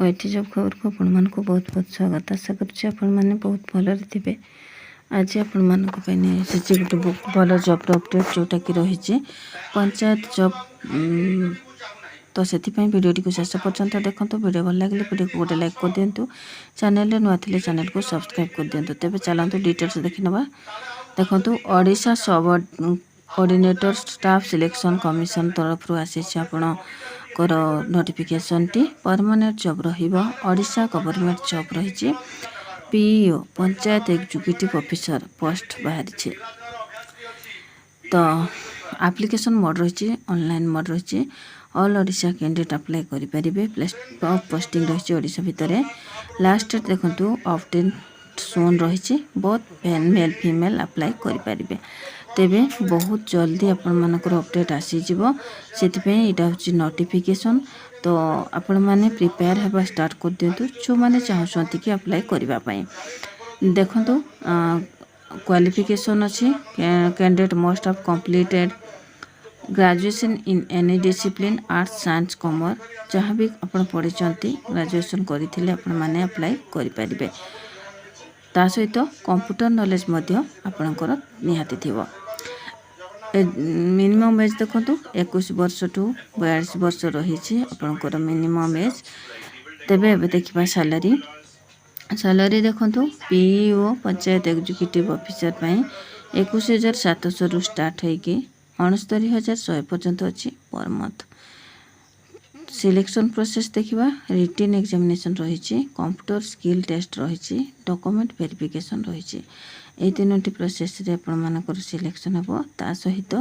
OAT job खबर को आपण मानक बहुत बहुत स्वागत। आशा करुच्चे आपण मैंने बहुत भलरे थे। आज आपण मानक गोटे भल जॉब अपडेट जोटा कि रही पंचायत जॉब। तो से भिडियोटी को शेष पर्यंत देखो। वीडियो भल लगे वीडियो को गोटे लाइक कर दिंतु। चैनल नुआ थे चैनल को सब्सक्राइब कर दिंतु। तेज चलतु डिटेल्स देखी ना। देखो ओडिशा सब कोऑर्डिनेटर स्टाफ सिलेक्शन कमिशन तरफ आसी आपणकर नोटिफिकेशन टी परमानेंट जॉब रहिबा। ओडिशा गवर्नमेंट जॉब रही PEO panchayat executive officer post बाहरी। तो एप्लिकेशन मोड रही ऑनलाइन मोड रही। ऑल ओडिशा कैंडिडेट अप्लाई करेंगे। प्लेस ऑफ पोस्टिंग रही ओडिशा भितर। लास्ट डेट देखो अपडेट सोन रही। बहुत मेल फीमेल अप्लाई करेंगे। तेबे बहुत जल्दी आपण मानकर अपडेट आसीजिव। से नोटिफिकेशन तो आपण माने प्रिपेयर हेबा स्टार्ट कर दिंतु। जो माने चाहते कि अप्लाई करने देखो क्वालिफिकेशन अच्छी candidate must have completed graduation in any discipline arts science commerce. जहाँ भी आपण पढ़ी ग्रेजुएशन करते आपण माने अप्लाई करेंगे। ता सहित कंप्यूटर नॉलेज आपणकर निहाती थिबो। मिनिमम एज देखो 21 वर्ष टू 42 वर्ष रही आपणकर मिनिमम एज। तेबे एबे देखिबा सैलरी देखो पीईओ पंचायत एग्जीक्यूटिव ऑफिसर 21,700 रु स्टार्ट होगी 69,100 पर्यंत अच्छी पर मंथ। सिलेक्शन प्रोसेस देखिबा रिटन एग्जामिनेशन रही कंप्यूटर स्किल टेस्ट रही डॉक्यूमेंट वेरिफिकेशन रही। ये तीनोटी प्रोसेस रे आपण मानकर सिलेक्शन हेबो। ता सहित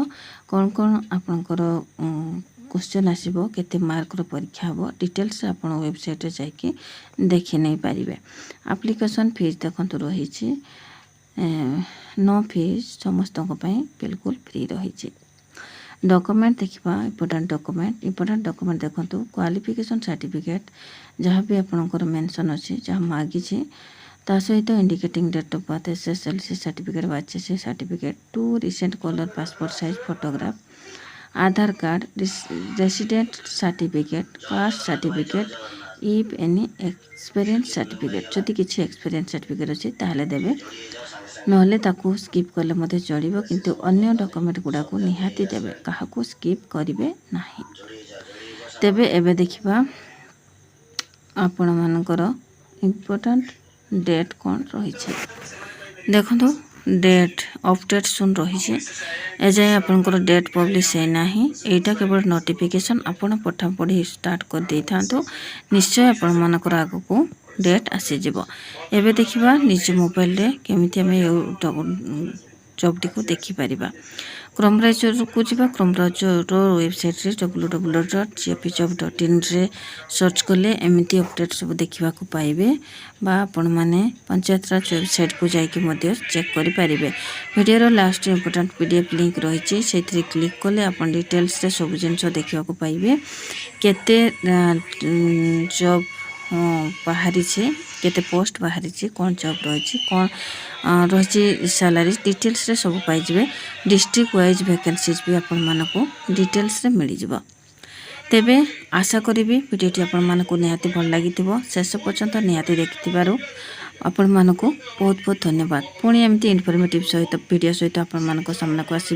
कौन कौन आपणकर क्वेश्चन आसीबो केते मार्क रो परीक्षा हेबो डिटेल्स आपण वेबसाइट रे जाके देखि नै पारिबे। एप्लिकेशन फीस देखंतु रही नो फीस समस्त बिल्कुल फ्री रही। डॉक्यूमेंट देखिबा इंपोर्टेंट डॉक्यूमेंट देखंतु क्वालिफिकेशन सर्टिफिकेट जहाँ भी आपणकर मेंशन अछि जहाँ मागी ता सहित indicating date of birth SSLC certificate HSC certificate 2 recent colour passport size photograph Aadhaar card resident certificate caste certificate if any experience certificate. जदि किसी एक्सपीरियंस सर्टिफिकेट अच्छी ताहले देबे नहले ताकू स्किप कले मते चलिबो। किंतु अन्य डॉक्यूमेंट गुडा को निहाती देबे काहाकू स्किप करिवे नाही। तेबे एबे देखिबा आपण मानकर इम्पोर्टेंट डेट कौन रही देखो डेट अपडेट सुन रही एजाए आपंकर डेट पब्लिश है ना। यहाँ केवल नोटिफिकेशन आपण पठा पढ़ी स्टार्ट कर दे था निश्चय आपण मानकर आग को डेट आसीजिव। एबे देखिबा निज मोबाइल रे केमिति हमें जॉब टी को देखि परिबा। क्रोम ब्राउजर को जीवा क्रोम ब्राउजर वेबसाइट रे www.gpjob.in रे सर्च कले एमिति अपडेट सब देखिबा को पाइबे बा आपण माने पंचायत राज वेबसाइट को जाइके मध्य चेक करि पारिबे। वीडियो रो लास्ट इंपोर्टेंट पीडीएफ लिंक रही सेथि क्लिक कले आपण डिटेल्स रे सब जिंस देखिबा को पाइबे। केते जॉब बाहरी केते पोस्ट बाहरी कौन जॉब रही कौन रही सैलरी डिटेल्स रे सब पाइबे। डिस्ट्रिक्ट वाइज वैकेंसीज भी आपण मानक डिटेल्स रे मिल जिवो। तेबे आशा करी वीडियोटी आपण मानक निहाती भल लगी शेष पर्यंत निहाती देखिथिबारु आपण मानक बहुत बहुत धन्यवाद। पुणी एमती इनफॉर्मेटिव सहित वीडियो सहित आपण मानक सामना को आसीबे।